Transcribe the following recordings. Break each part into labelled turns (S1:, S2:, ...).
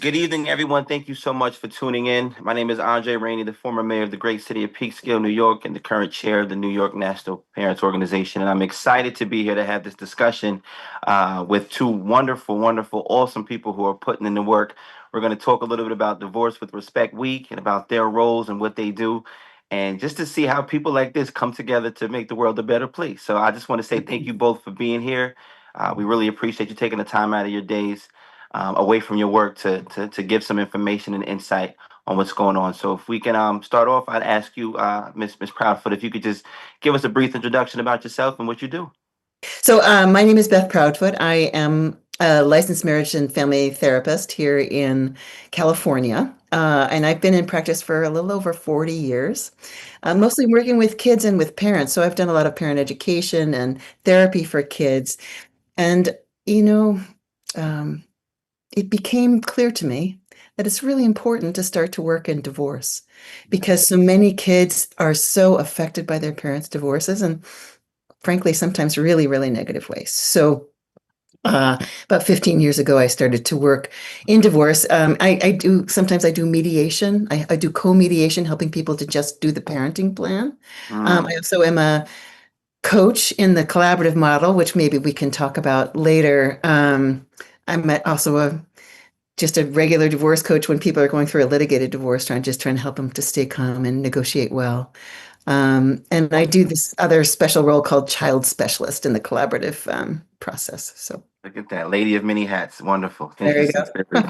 S1: Good evening, everyone. Thank you so much for tuning in. My name is Rainey, the former mayor of the great city of Peekskill, New York, and the current chair of the New York National Parents Organization. And I'm excited to be here to have this discussion with two wonderful, wonderful, awesome people who are putting in the work. We're going to talk a little bit about Divorce with Respect Week and about their roles and what they do, and just to see how people like this come together to make the world a better place. So I just want to say thank you both for being here. We really appreciate you taking the time out of your days away from your work to give some information and insight on what's going on. So if we can start off, I'd ask you, Miss Proudfoot, if you could just give us a brief introduction about yourself and what you do.
S2: So my name is Beth Proudfoot. I am a licensed marriage and family therapist here in California. And I've been in practice for a little over 40 years, mostly working with kids and with parents. So I've done a lot of parent education and therapy for kids. And, you know, um, it became clear to me that it's really important to start to work in divorce because so many kids are so affected by their parents' divorces and frankly, sometimes really, really negative ways. So about 15 years ago, I started to work in divorce. Sometimes I do mediation. I do co-mediation, helping people to just do the parenting plan. I also am a coach in the collaborative model, which maybe we can talk about later. Also just a regular divorce coach when people are going through a litigated divorce, trying to help them to stay calm and negotiate well. And I do this other special role called child specialist in the collaborative process. So
S1: Look at that, lady of many hats. Wonderful. Thank
S2: there
S1: you,
S2: you
S1: sister.
S2: go.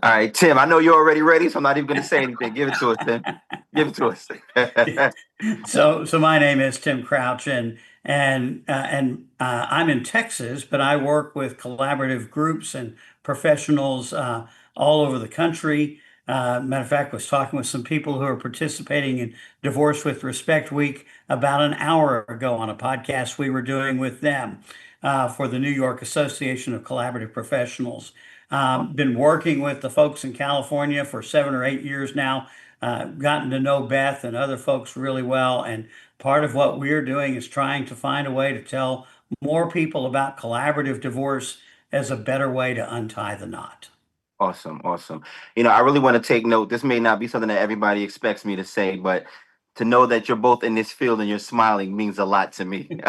S1: All right, Tim, I know you're already ready, so I'm not even going to say anything. Give it to us, Tim. Give it to us.
S3: So my name is Tim Crouch, and I'm in Texas, but I work with collaborative groups and professionals all over the country. Matter of fact, was talking with some people who are participating in Divorce with Respect Week about an hour ago on a podcast we were doing with them for the New York Association of Collaborative Professionals. Been working with the folks in California for 7 or 8 years now. Gotten to know Beth and other folks really well. And part of what we're doing is trying to find a way to tell more people about collaborative divorce as a better way to untie the knot.
S1: Awesome, awesome. I really want to take note. This may not be something that everybody expects me to say, but to know that you're both in this field and you're smiling means a lot to me.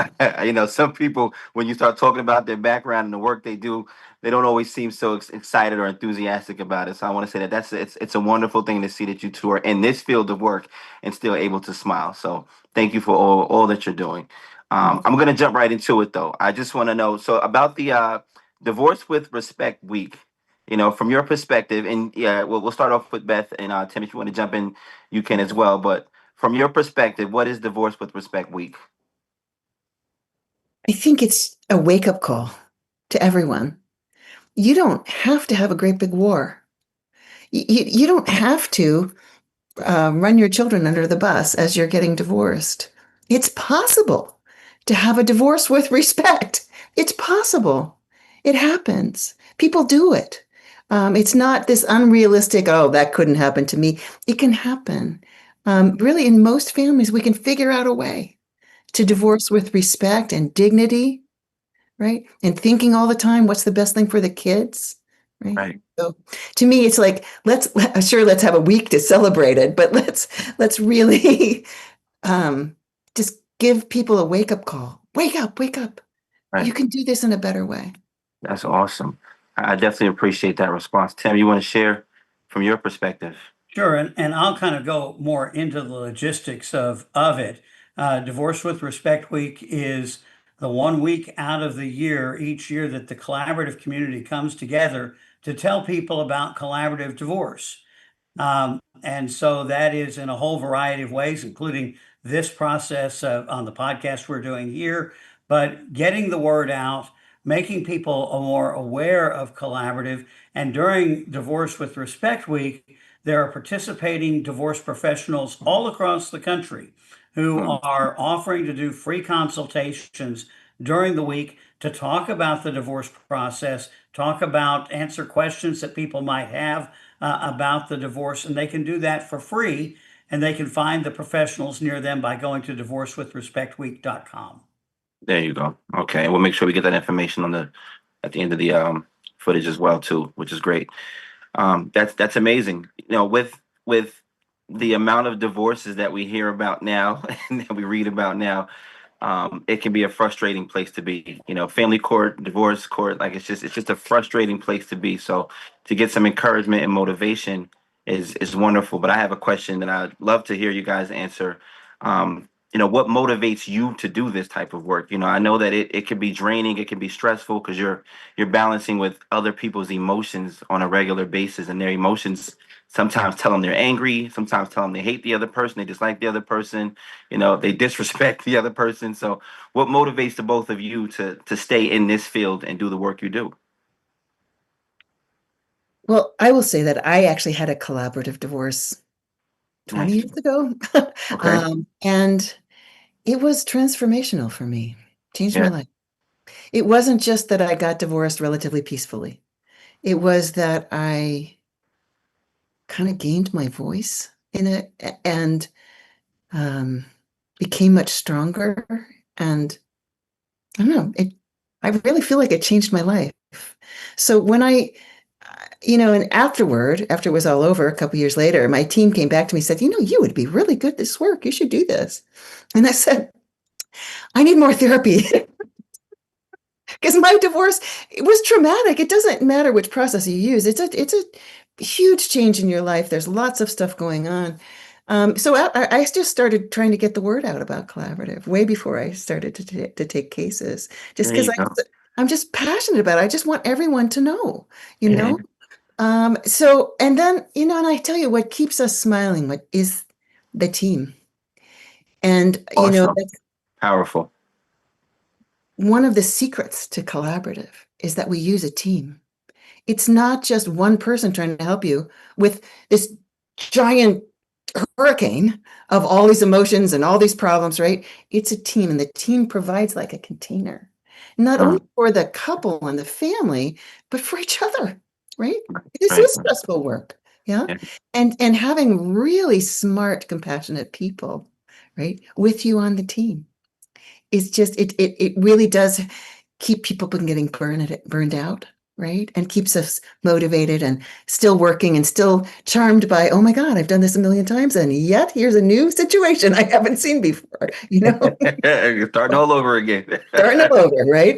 S1: Some people, when you start talking about their background and the work they do, they don't always seem so excited or enthusiastic about it. So I want to say that it's a wonderful thing to see that you two are in this field of work and still able to smile. So thank you for all that you're doing. I'm going to jump right into it, though. I just want to know about the Divorce with Respect Week. From your perspective, and yeah, we'll start off with Beth and Tim. If you want to jump in, you can as well. But from your perspective, what is Divorce with Respect Week?
S2: I think it's a wake-up call to everyone. You don't have to have a great big war. You don't have to run your children under the bus as you're getting divorced. It's possible to have a divorce with respect. It's possible. It happens. People do it. It's not this unrealistic, oh, that couldn't happen to me. It can happen. Really, in most families, we can figure out a way to divorce with respect and dignity, right? And thinking all the time, what's the best thing for the kids, right?
S1: Right.
S2: So to me, it's like, let's have a week to celebrate it, but let's really just give people a wake-up call. Wake up, wake up.
S1: Right.
S2: You can do this in a better way.
S1: That's awesome. I definitely appreciate that response. Tim, you want to share from your perspective?
S3: Sure, and I'll kind of go more into the logistics of it. Divorce with Respect Week is the 1 week out of the year, each year, that the collaborative community comes together to tell people about collaborative divorce. And so that is in a whole variety of ways, including this process on the podcast we're doing here, but getting the word out, making people more aware of collaborative. And during Divorce with Respect Week, there are participating divorce professionals all across the country who are offering to do free consultations during the week to talk about the divorce process, answer questions that people might have about the divorce, and they can do that for free. And they can find the professionals near them by going to divorcewithrespectweek.com.
S1: There you go. Okay, and we'll make sure we get that information at the end of the footage as well too, which is great. That's amazing. With the amount of divorces that we hear about now and that we read about now, it can be a frustrating place to be. Family court, divorce court, like it's just a frustrating place to be. So to get some encouragement and motivation is wonderful. But I have a question that I'd love to hear you guys answer. What motivates you to do this type of work? I know that it can be draining, it can be stressful because you're balancing with other people's emotions on a regular basis, and their emotions sometimes tell them they're angry, sometimes tell them they hate the other person, they dislike the other person, they disrespect the other person. So what motivates the both of you to stay in this field and do the work you do?
S2: Well, I will say that I actually had a collaborative divorce 20
S1: Nice.
S2: years ago.
S1: Okay.
S2: And it was transformational for me, changed my
S1: Yeah.
S2: life. It wasn't just that I got divorced relatively peacefully. It was that I kind of gained my voice in it and um, became much stronger. And I don't know, I really feel like it changed my life. So when and after it was all over, a couple years later, my team came back to me and said, you would be really good at this work. You should do this. And I said, I need more therapy. Because my divorce, it was traumatic. It doesn't matter which process you use. It's a huge change in your life. There's lots of stuff going on. So I just started trying to get the word out about collaborative way before I started to take cases, just
S1: There
S2: because
S1: you go.
S2: I'm just passionate about it. I just want everyone to know, you
S1: Yeah.
S2: know? So, and then, and I tell you what keeps us smiling, what is the team. And,
S1: Awesome.
S2: that's
S1: Powerful.
S2: one of the secrets to collaborative is that we use a team. It's not just one person trying to help you with this giant hurricane of all these emotions and all these problems, right? It's a team, and the team provides like a container, not only
S1: Mm,
S2: for the couple and the family, but for each other, right? This
S1: right.
S2: is stressful work. Yeah.
S1: Yeah.
S2: And having really smart, compassionate people, right, with you on the team is just it really does keep people from getting burned out, right? And keeps us motivated and still working and still charmed by, oh my God, I've done this a million times, and yet here's a new situation I haven't seen before,
S1: You're starting all over again.
S2: starting all over, right?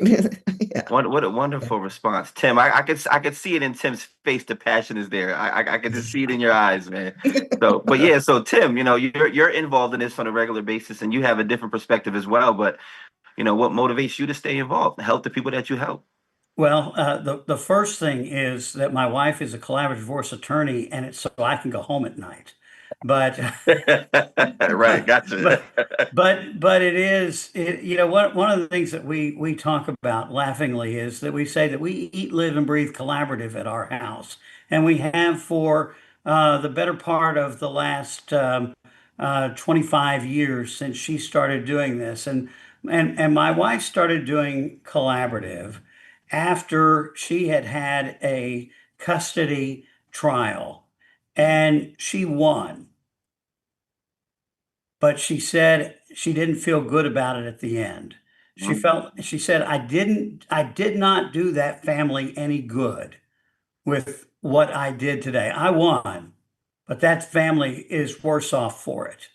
S2: Yeah.
S1: What a wonderful response, Tim. I could see it in Tim's face. The passion is there. I could just see it in your eyes, man. So, but yeah. So Tim, you're involved in this on a regular basis, and you have a different perspective as well. But what motivates you to stay involved, help the people that you help?
S3: Well, the first thing is that my wife is a collaborative divorce attorney, and it's so I can go home at night. But
S1: Right. Gotcha.
S3: but but it is one of the things that we talk about laughingly is that we say that we eat, live, and breathe collaborative at our house, and we have for the better part of the last 25 years since she started doing this, and my wife started doing collaborative after she had had a custody trial, and she won, but she said she didn't feel good about it at the end. She said, I did not do that family any good with what I did today. I won, but that family is worse off for it.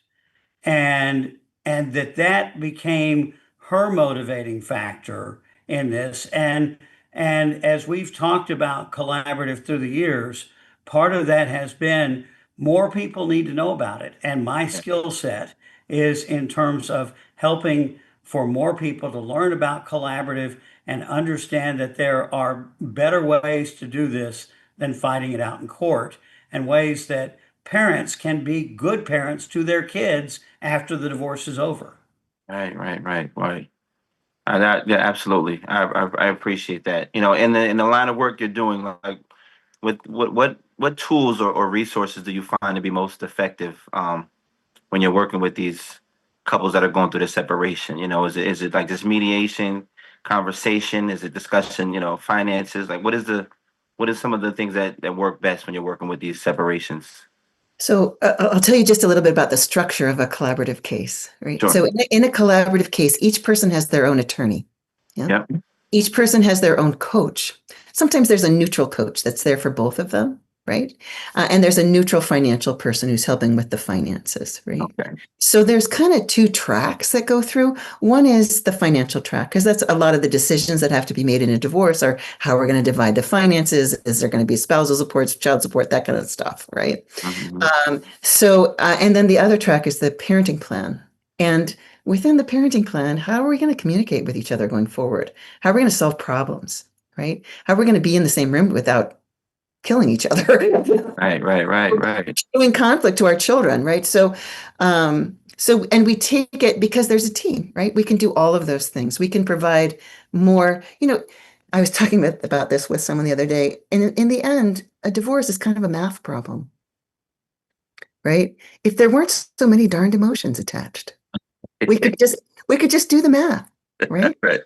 S3: And that became her motivating factor in this. And as we've talked about collaborative through the years, part of that has been more people need to know about it. And my skill set is in terms of helping for more people to learn about collaborative and understand that there are better ways to do this than fighting it out in court, and ways that parents can be good parents to their kids after the divorce is over.
S1: Right. Yeah, absolutely. I appreciate that. In the line of work you're doing, like, what tools or resources do you find to be most effective when you're working with these couples that are going through the separation? Is it like just mediation, conversation? Is it discussion? Finances? Like, what is some of the things that work best when you're working with these separations?
S2: So I'll tell you just a little bit about the structure of a collaborative case, right?
S1: Sure.
S2: So in a collaborative case, each person has their own attorney. Yeah.
S1: Yep.
S2: Each person has their own coach. Sometimes there's a neutral coach that's there for both of them. right? And there's a neutral financial person who's helping with the finances, right?
S1: Okay.
S2: So there's kind of two tracks that go through. One is the financial track, because that's a lot of the decisions that have to be made in a divorce are how we're going to divide the finances. Is there going to be spousal support, child support, that kind of stuff, right?
S1: Mm-hmm.
S2: And then the other track is the parenting plan. And within the parenting plan, how are we going to communicate with each other going forward? How are we going to solve problems, right? How are we going to be in the same room without killing each other?
S1: Right.
S2: Doing conflict to our children, right? And we take it because there's a team, right? We can do all of those things. We can provide more, I was talking about this with someone the other day. And in the end, a divorce is kind of a math problem, right? If there weren't so many darned emotions attached, we could just we could just do the math, right?
S1: Right.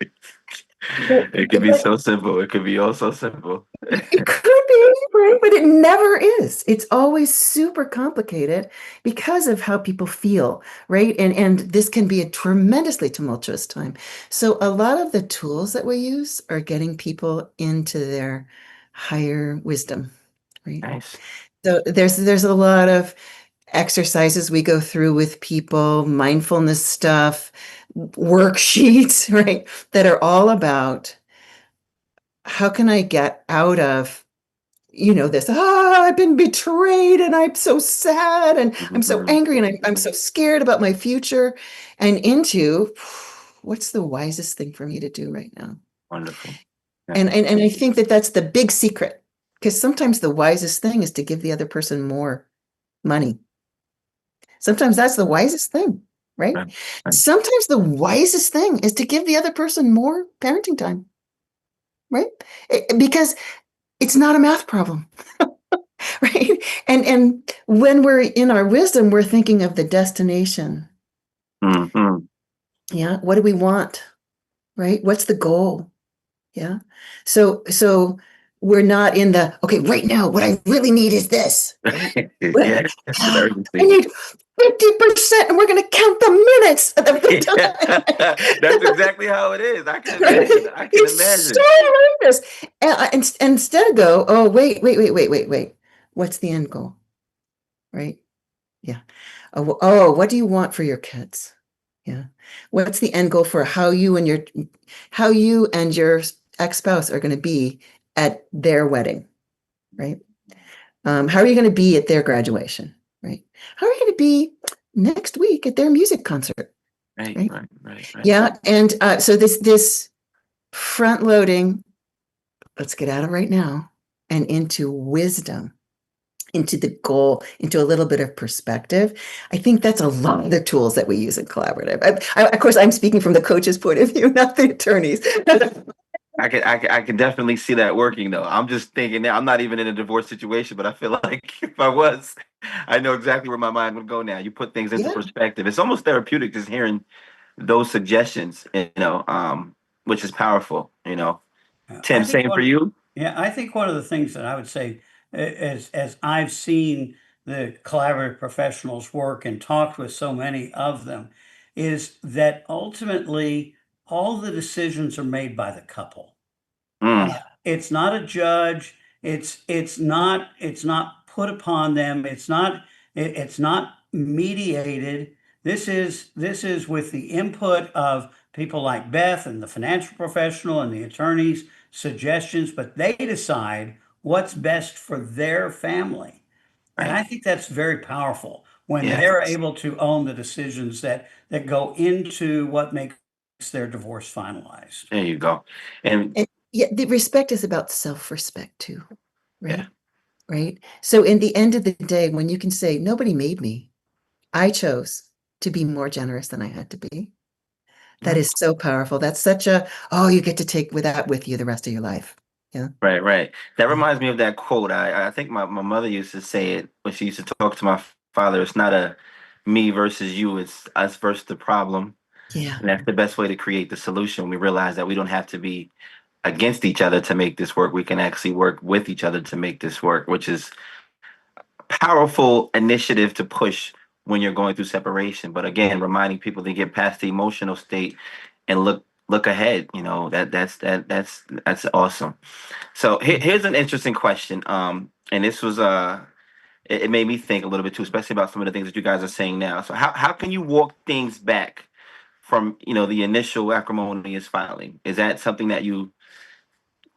S1: It could be so simple. It could be all so simple.
S2: It could be, right? But it never is. It's always super complicated because of how people feel, right? And this can be a tremendously tumultuous time. So a lot of the tools that we use are getting people into their higher wisdom, right?
S1: Nice.
S2: So there's a lot of exercises we go through with people, mindfulness stuff, worksheets, right? That are all about how can I get out of this, I've been betrayed and I'm so sad and I'm so
S1: Mhm.
S2: angry and I'm so scared about my future, and into what's the wisest thing for me to do right now?
S1: Wonderful.
S2: And I think that that's the big secret, because sometimes the wisest thing is to give the other person more money. Sometimes that's the wisest thing, right?
S1: Right. Right.
S2: Sometimes the wisest thing is to give the other person more parenting time, right? Because it's not a math problem. Right. And when we're in our wisdom, we're thinking of the destination.
S1: Mhm.
S2: Yeah. What do we want? Right. What's the goal? Yeah. So we're not in the, okay, right now, what I really need is this. Right?
S1: Yeah, it's an
S2: I
S1: urgency.
S2: need 50% and we're going to count the minutes of the
S1: Yeah.
S2: time.
S1: That's exactly how it is. I can
S2: Right?
S1: imagine. I can
S2: It's so
S1: imagine.
S2: horrendous. And instead go, oh, wait. What's the end goal? Right? Yeah. Oh, what do you want for your kids? Yeah. What's the end goal for how you and your ex-spouse are going to be at their wedding, right? How are you going to be at their graduation, right? How are you going to be next week at their music concert,
S1: Right,
S2: right?
S1: right, right, right.
S2: Yeah. And so this front loading, let's get out of right now and into wisdom, into the goal, into a little bit of perspective. I think that's a lot of the tools that we use in collaborative. Of course, I'm speaking from the coach's point of view, not the attorneys.
S1: I can definitely see that working though. I'm just thinking now, I'm not even in a divorce situation, but I feel like if I was, I know exactly where my mind would go now. You put things into
S2: Yeah.
S1: perspective. It's almost therapeutic just hearing those suggestions, which is powerful,
S3: I
S1: Tim,
S3: think
S1: same for you?
S3: I think one of the things that I would say, as I've seen the collaborative professionals work and talked with so many of them, is that ultimately all the decisions are made by the couple.
S1: Mm,
S3: It's not a judge. It's not put upon them. It's not mediated. This is with the input of people like Beth and the financial professional and the attorneys' suggestions, but they decide what's best for their family. And
S1: right.
S3: I think that's very powerful when
S1: Yeah,
S3: they're able to own the decisions that go into what makes their divorce finalized.
S1: there you go. And
S2: And yeah, the respect is about self-respect too,
S1: yeah,
S2: right? Right. So in the end of the day, when you can say, nobody made me, I chose to be more generous than I had to be. That
S1: right,
S2: is so powerful. That's you get to take with that with you the rest of your life. Yeah.
S1: right. That reminds me of that quote. I think my mother used to say it when she used to talk to my father. It's not a me versus you, it's us versus the problem.
S2: Yeah.
S1: And that's the best way to create the solution. We realize that we don't have to be against each other to make this work. We can actually work with each other to make this work, which is a powerful initiative to push when you're going through separation. But again, reminding people to get past the emotional state and look look ahead. That's awesome. So here's an interesting question. And this was it made me think a little bit too, especially about some of the things that you guys are saying now. So how can you walk things back from the initial acrimonious filing? Is that something that you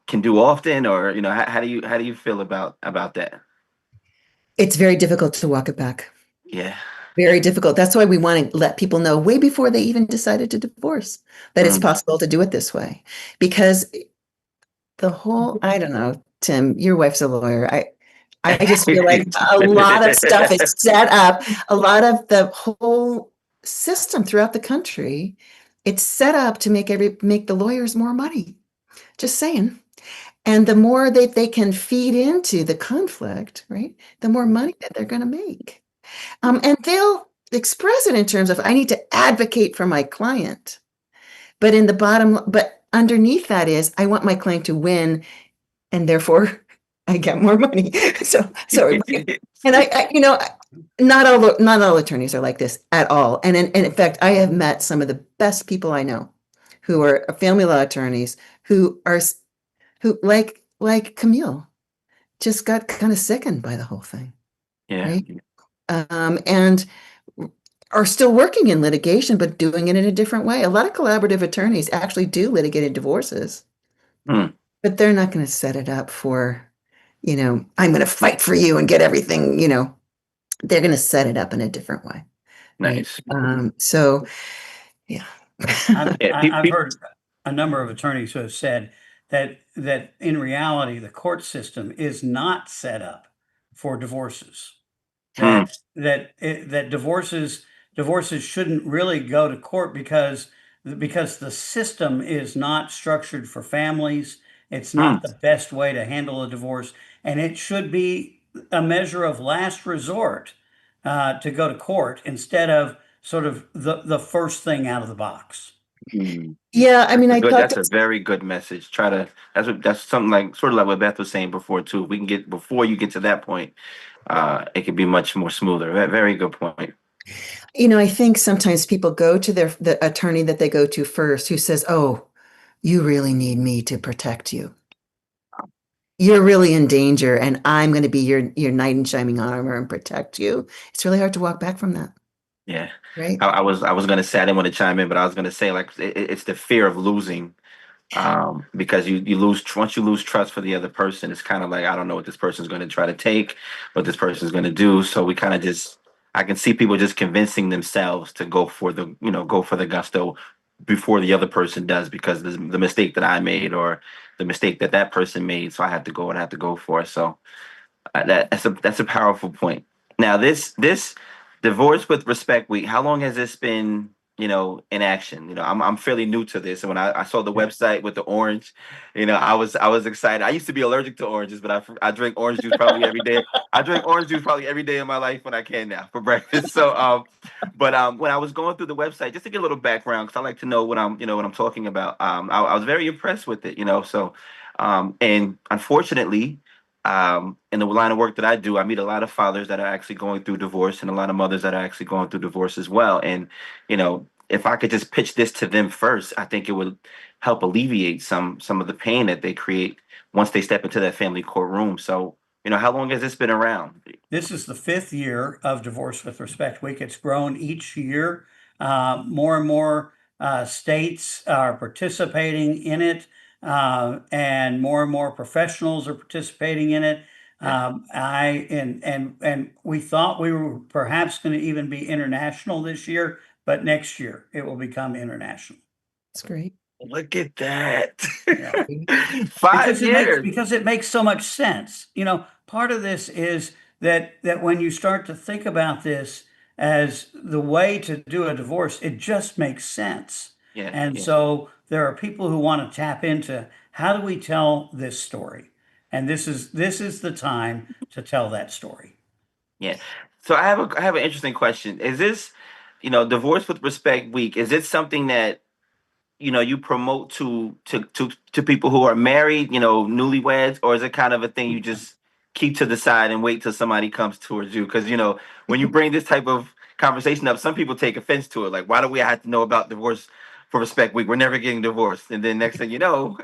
S1: can do often, or how do you feel about that?
S2: It's very difficult to walk it back.
S1: Yeah.
S2: Very difficult. That's why we want to let people know way before they even decided to divorce that it's
S1: Mm.
S2: possible to do it this way. Because I don't know, Tim, your wife's a lawyer. I just feel like a lot of stuff is set up. A lot of the whole system throughout the country, it's set up to make the lawyers more money. Just saying. And the more that they can feed into the conflict, right, the more money that they're going to make. And they'll express it in terms of, I need to advocate for my client. But underneath that is, I want my client to win, and therefore I get more money. And not all attorneys are like this at all. And in fact, I have met some of the best people I know who are family law attorneys who like Camille just got kind of sickened by the whole thing,
S1: Yeah.
S2: right? And are still working in litigation, but doing it in a different way. A lot of collaborative attorneys actually do litigated divorces,
S1: Mm.
S2: but they're not going to set it up for, I'm going to fight for you and get everything, they're going to set it up in a different way. Right.
S1: Nice.
S2: So, yeah.
S3: I've heard a number of attorneys who have said that in reality, the court system is not set up for divorces.
S1: Mm.
S3: That divorces shouldn't really go to court because the system is not structured for families. It's
S1: Mm.
S3: not the best way to handle a divorce, and it should be a measure of last resort to go to court instead of sort of the first thing out of the box.
S1: Mm.
S2: Yeah, I mean, I thought
S1: That's a very good message. That's something like sort of like what Beth was saying before too. If we can get before you get to that point, it could be much more smoother. Very good point.
S2: I think sometimes people go to the attorney that they go to first, who says, "Oh, you really need me to protect you. You're really in danger, and I'm going to be your knight in shining armor and protect you." It's really hard to walk back from that,
S1: Yeah.
S2: right?
S1: I was gonna say I didn't want to chime in, but I was gonna say like it's the fear of losing, because you lose once you lose trust for the other person. It's kind of like I don't know what this person's going to try to take, what this person's going to do. So we kind of just I can see people just convincing themselves to go for the gusto before the other person does because the mistake that I made or the mistake that person made. So I had to go and I had to go for it. So that's a powerful point. Now this divorce with respect week. How long has this been? In action. I'm fairly new to this, and when I saw the website with the orange, I was excited. I used to be allergic to oranges, but I drink orange juice probably every day. I drink orange juice probably every day of my life when I can now for breakfast. So, but when I was going through the website, just to get a little background, because I like to know what I'm talking about. I was very impressed with it. So, and unfortunately in the line of work that I do, I meet a lot of fathers that are actually going through divorce and a lot of mothers that are actually going through divorce as well. And, if I could just pitch this to them first, I think it would help alleviate some of the pain that they create once they step into that family courtroom. So, how long has this been around?
S3: This is the fifth year of Divorce with Respect Week. It's grown each year. More and more states are participating in it, and more professionals are participating in it. And we thought we were perhaps going to even be international this year, but next year it will become international.
S2: That's great.
S1: Look at that.
S3: Yeah.
S1: 5 years.
S3: Because it makes so much sense. Part of this is that when you start to think about this as the way to do a divorce, it just makes sense.
S1: Yeah.
S3: And
S1: Yeah.
S3: so there are people who want to tap into how do we tell this story? And this is the time to tell that story.
S1: Yeah. So I have an interesting question. Is this, Divorce with Respect Week, is it something that you promote to people who are married, newlyweds, or is it kind of a thing you just keep to the side and wait till somebody comes towards you? Because when you bring this type of conversation up, some people take offense to it. Like, why do we have to know about divorce for Respect Week. We're never getting divorced. And then next thing you know,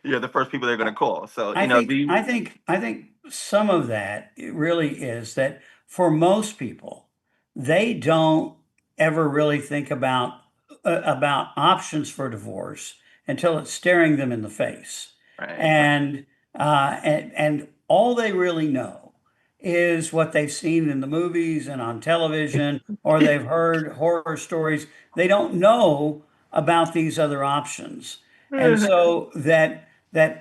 S1: you're the first people they're going to call. So,
S3: I
S1: do
S3: think
S1: you?
S3: I think I think some of that it really is that for most people, they don't ever really think about options for divorce until it's staring them in the face.
S1: Right, right.
S3: And all they really know is what they've seen in the movies and on television, or they've heard horror stories. They don't know about these other options. And so that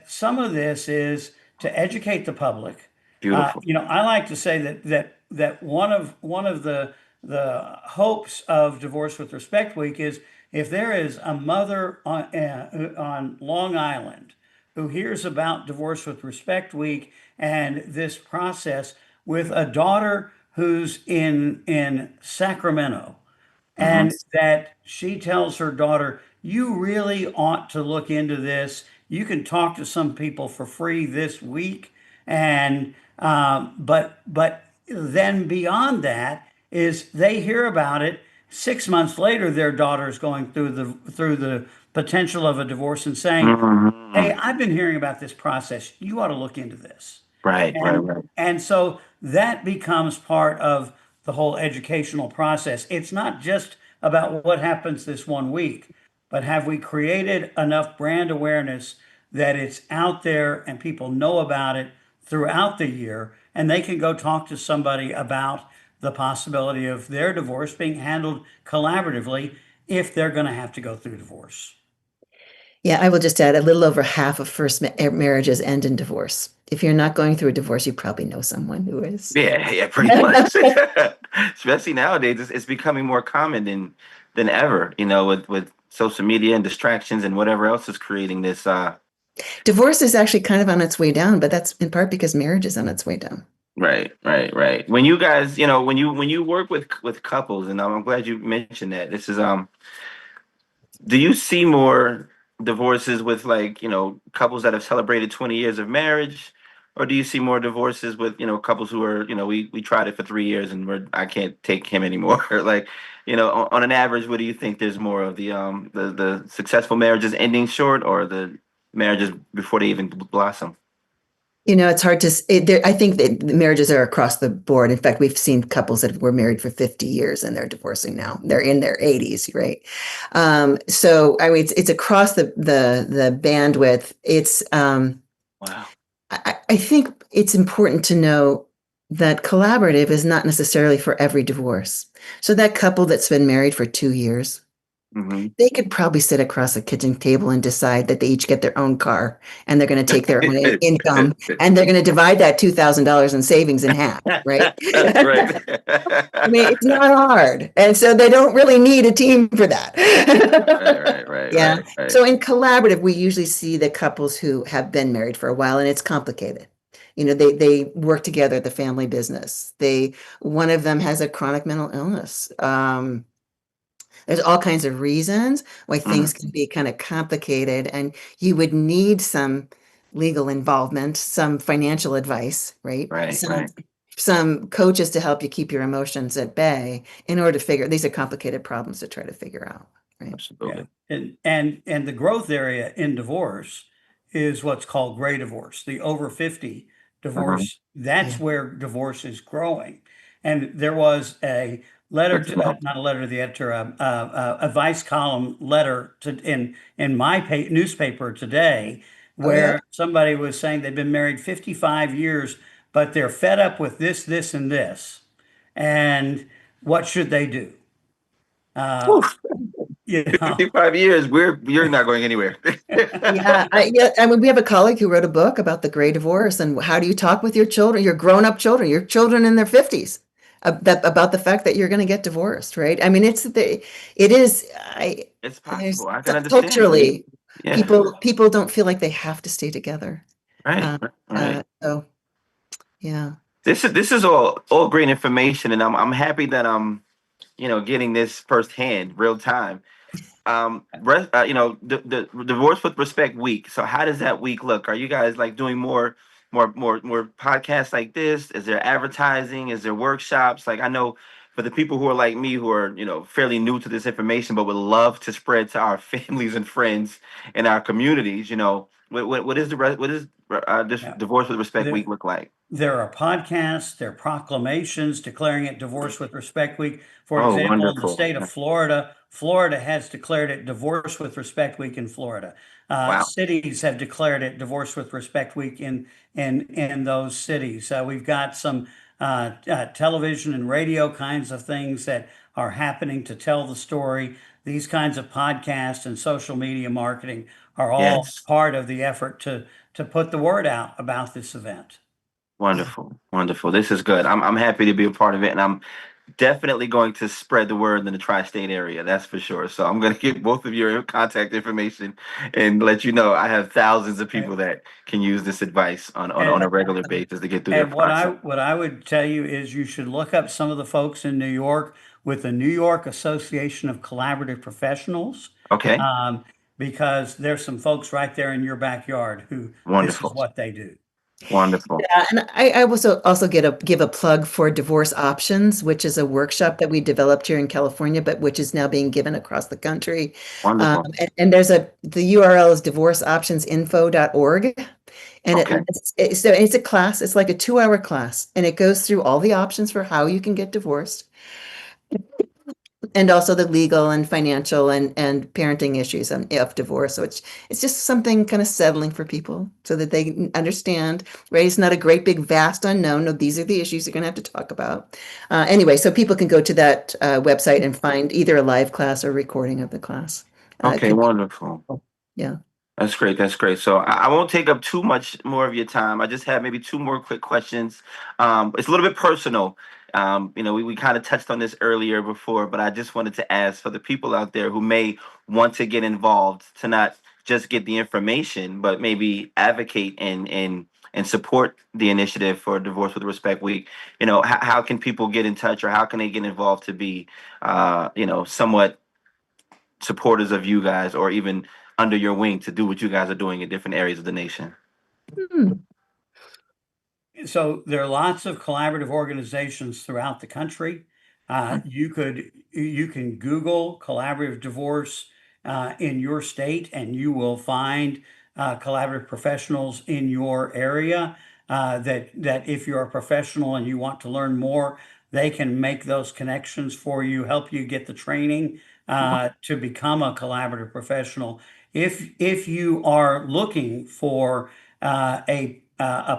S3: some of this is to educate the public.
S1: Beautiful.
S3: I like to say that one of the hopes of Divorce with Respect Week is if there is a mother on Long Island who hears about Divorce with Respect Week and this process with a daughter who's in Sacramento,
S1: Hmm.
S3: and that she tells her daughter, "You really ought to look into this. You can talk to some people for free this week." And but then beyond that is they hear about it 6 months later. Their daughter's going through the potential of a divorce and saying, "Hey,
S1: Hmm.
S3: I've been hearing about this process. You ought to look into this."
S1: Right, right,
S3: And
S1: right.
S3: and so that becomes part of the whole educational process. It's not just about what happens this one week, but have we created enough brand awareness that it's out there and people know about it throughout the year and they can go talk to somebody about the possibility of their divorce being handled collaboratively if they're going to have to go through divorce.
S2: Yeah, I will just add a little over half of first marriages end in divorce. If you're not going through a divorce, you probably know someone who is.
S1: Yeah, yeah, pretty much. Especially nowadays, it's becoming more common than ever. With social media and distractions and whatever else is creating this.
S2: Divorce is actually kind of on its way down, but that's in part because marriage is on its way down.
S1: Right, right, right. When you guys, when you work with couples, and I'm glad you mentioned that. This is Do you see more divorces with, like, couples that have celebrated 20 years of marriage, or do you see more divorces with, couples who are, we tried it for 3 years and I can't take him anymore? Like, on an average, what do you think there's more of the successful marriages ending short, or the marriages before they even blossom?
S2: It's hard to. I think that the marriages are across the board. In fact, we've seen couples that were married for 50 years and they're divorcing now. They're in their 80s, right? So I mean, it's across the bandwidth.
S1: Wow.
S2: I think it's important to know that collaborative is not necessarily for every divorce. So that couple that's been married for 2 years,
S1: Hmm.
S2: they could probably sit across a kitchen table and decide that they each get their own car and they're going to take their own income and they're going to divide that $2,000 in savings in half, right?
S1: Right.
S2: I mean, it's not hard. And so they don't really need a team for
S1: Right,
S2: that.
S1: right, right,
S2: Yeah.
S1: right, right.
S2: So in collaborative, we usually see the couples who have been married for a while and it's complicated. They work together at the family business. One of them has a chronic mental illness. There's all kinds of reasons why
S1: Mm,
S2: things can be kind of complicated, and you would need some legal involvement, some financial advice, right?
S1: right,
S2: Some
S1: right.
S2: some coaches to help you keep your emotions at bay in order to figure these are complicated problems to try to figure out, right?
S3: Yeah.
S1: Absolutely.
S3: And the growth area in divorce is what's called gray divorce, the over 50
S1: Mhm.
S3: divorce. That's
S2: Yeah.
S3: where divorce is growing. And there was a letter
S1: Good to
S3: to,
S1: know.
S3: not a letter to the editor, a vice column letter in my newspaper today,
S2: Oh yeah.
S3: where somebody was saying they've been married 55 years, but they're fed up with this, and this. And what should they do? Uh,
S1: Oof.
S3: you know.
S1: 55 years, you're not going anywhere.
S2: Yeah, I mean, we have a colleague who wrote a book about the gray divorce and how do you talk with your children, your grown-up children, your children in their 50s, about the fact that you're going to get divorced, right? I mean, it is,
S1: It's
S2: there's
S1: possible. I can understand.
S2: culturally,
S1: Yeah.
S2: people don't feel like they have to stay together.
S1: Right.
S2: Uh,
S1: Right.
S2: so yeah.
S1: This is all great information, and I'm happy that I'm getting this firsthand, real time. The Divorce with Respect week. So how does that week look? Are you guys, like, doing more podcasts like this? Is there advertising? Is there workshops? Like, I know for the people who are like me, who are, fairly new to this information, but would love to spread to our families and friends in our communities, what is this
S3: Yeah.
S1: Divorce with Respect
S3: There,
S1: Week look like?
S3: there are podcasts, there are proclamations declaring it Divorce with Respect Week. For
S1: Oh,
S3: example, in the
S1: wonderful.
S3: state of Florida, Florida has declared it Divorce with Respect Week in Florida.
S1: Wow.
S3: Cities have declared it Divorce with Respect Week in those cities. We've got some television and radio kinds of things that are happening to tell the story. These kinds of podcasts and social media marketing are all
S1: Yes.
S3: part of the effort to put the word out about this event.
S2: Yeah.
S1: Wonderful. Wonderful. This is good. I'm happy to be a part of it, and I'm definitely going to spread the word in the tri-state area. That's for sure. So I'm going to get both of your contact information and let you know I have thousands of people that can use this advice on
S3: And
S1: a regular basis to get through their
S3: And
S1: process.
S3: what I would tell you is you should look up some of the folks in New York with the New York Association of Collaborative Professionals,
S1: Okay.
S3: um, because there's some folks right there in your backyard who this is
S1: Wonderful.
S3: what they do.
S1: Wonderful.
S2: Yeah, and I also give a plug for Divorce Options, which is a workshop that we developed here in California, but which is now being given across the country.
S1: Wonderful.
S2: And the URL is divorceoptionsinfo.org. And
S1: Okay.
S2: it's a class, it's like a 2-hour class, and it goes through all the options for how you can get divorced, and also the legal and financial and parenting issues of divorce. So it's just something kind of settling for people so that they can understand, right? It's not a great big vast unknown. No, these are the issues you're going to have to talk about. Anyway, so people can go to that website and find either a live class or recording of the class. It
S1: Okay.
S2: could be,
S1: Wonderful.
S2: yeah.
S1: That's great. That's great. So I won't take up too much more of your time. I just have maybe two more quick questions. It's a little bit personal. We kind of touched on this earlier before, but I just wanted to ask for the people out there who may want to get involved to not just get the information, but maybe advocate and support the initiative for Divorce with Respect Week. How can people get in touch, or how can they get involved to be, somewhat supporters of you guys, or even under your wing to do what you guys are doing in different areas of the nation?
S2: Hmm.
S3: So there are lots of collaborative organizations throughout the country. You can Google collaborative divorce in your state, and you will find collaborative professionals in your area. That if you're a professional and you want to learn more, they can make those connections for you, help you get the training to become a collaborative professional. If you are looking for a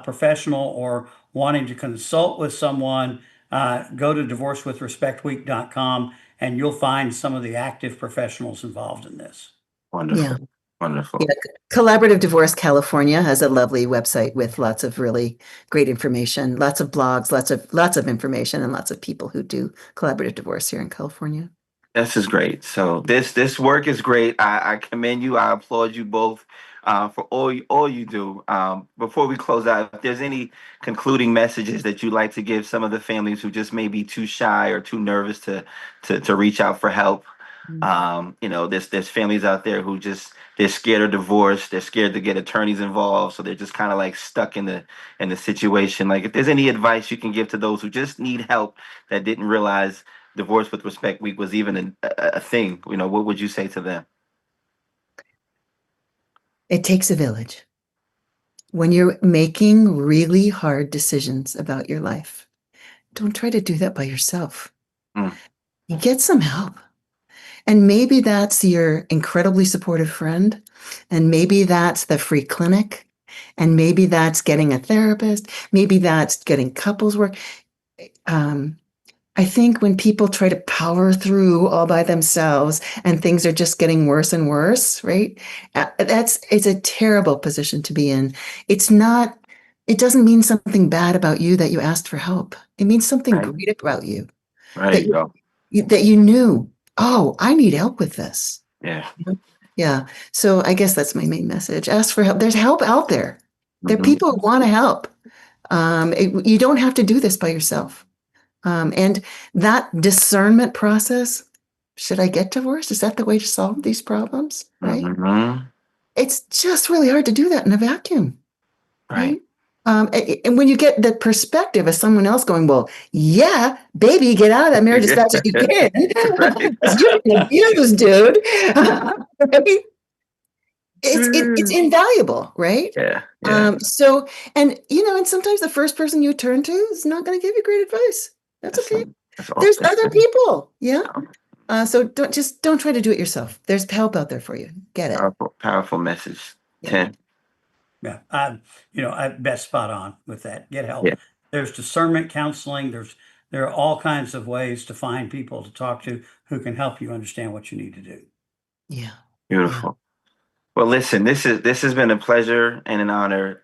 S3: professional or wanting to consult with someone, go to divorcewithrespectweek.com and you'll find some of the active professionals involved in this.
S2: Yeah.
S1: Wonderful. Wonderful.
S2: Yeah, Collaborative Divorce California has a lovely website with lots of really great information, lots of blogs, lots of information, and lots of people who do collaborative divorce here in California.
S1: This is great. So this work is great. I commend you. I applaud you both for all you do. Before we close out, if there's any concluding messages that you'd like to give some of the families who just may be too shy or too nervous to reach out for help. There's families out there who just they're scared of divorce. They're scared to get attorneys involved, so they're just kind of like stuck in the situation. Like, if there's any advice you can give to those who just need help that didn't realize Divorce with Respect Week was even a thing, what would you say to them?
S2: It takes a village. When you're making really hard decisions about your life, don't try to do that by yourself.
S1: Mm,
S2: You get some help. And maybe that's your incredibly supportive friend. And maybe that's the free clinic. And maybe that's getting a therapist. Maybe that's getting couples work. I think when people try to power through all by themselves and things are just getting worse and worse, right? It's a terrible position to be in. It doesn't mean something bad about you that you asked for help. It means something
S1: right.
S2: great about you
S1: There
S2: that
S1: you go.
S2: that you knew, oh, I need help with this.
S1: Yeah.
S2: Yeah. So I guess that's my main message. Ask for help. There's help out there. There are
S1: Mhm.
S2: people who want to help. You don't have to do this by yourself. And that discernment process, should I get divorced? Is that the way to solve these problems? Right?
S1: Mhm.
S2: It's just really hard to do that in a vacuum,
S1: Right.
S2: right? And when you get the perspective of someone else going, well, yeah, baby, get out of that marriage as fast as you can. Because you're being abused, dude. Right? It's invaluable, right?
S1: Yeah.
S2: So, and and sometimes the first person you turn to is not going to give you great advice. That's okay.
S1: That's
S2: There's
S1: that's
S2: other
S1: good.
S2: people, yeah. So don't try to do it yourself. There's help out there for you. Get it.
S1: Powerful message.
S2: Yeah.
S1: 10.
S3: Yeah, I bet spot on with that. Get help.
S1: Yeah.
S3: There's discernment counseling. There are all kinds of ways to find people to talk to who can help you understand what you need to do.
S2: Yeah.
S1: Beautiful. Well, listen, this has been a pleasure and an honor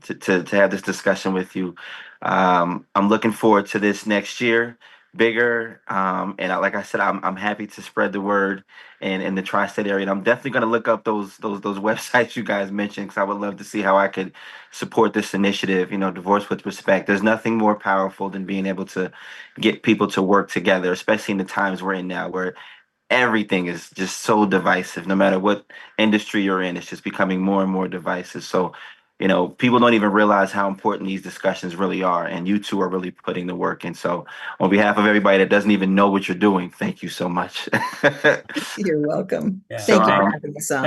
S1: to have this discussion with you. I'm looking forward to this next year, bigger. Like I said, I'm happy to spread the word in the tri-state area. And I'm definitely going to look up those websites you guys mentioned because I would love to see how I could support this initiative. Divorce with Respect. There's nothing more powerful than being able to get people to work together, especially in the times we're in now, where everything is just so divisive. No matter what industry you're in, it's just becoming more and more divisive. So, people don't even realize how important these discussions really are. And you two are really putting the work in. So, on behalf of everybody that doesn't even know what you're doing, thank you so much.
S2: You're welcome.
S3: Yeah.
S2: Thank you for
S1: So,
S2: having us on.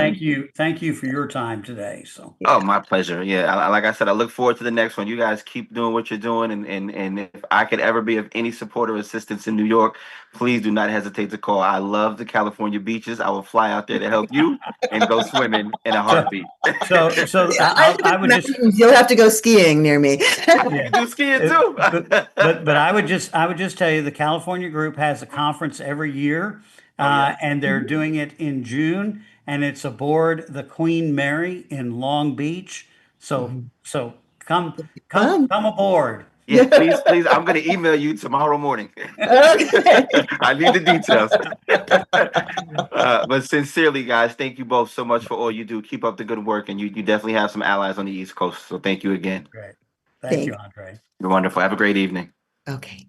S3: Thank you for your time today. So,
S1: oh, my pleasure. Yeah, like I said, I look forward to the next one. You guys keep doing what you're doing, and if I could ever be of any support or assistance in New York, please do not hesitate to call. I love the California beaches. I will fly out there to help you and go swimming in a heartbeat.
S3: so
S2: Yeah,
S3: I would just
S2: you'll have to go skiing near me.
S1: You can do skiing too.
S3: but I would just tell you the California group has a conference every year, and they're doing it in June, and it's aboard the Queen Mary in Long Beach. So come
S2: Fun.
S3: aboard.
S1: Yeah, please. I'm gonna email you tomorrow morning.
S2: Okay.
S1: I need the details. But sincerely, guys, thank you both so much for all you do. Keep up the good work, and you definitely have some allies on the East Coast. So thank you again.
S3: Great. Thank you,
S2: Thanks.
S3: Andre.
S1: You're wonderful. Have a great evening.
S2: Okay.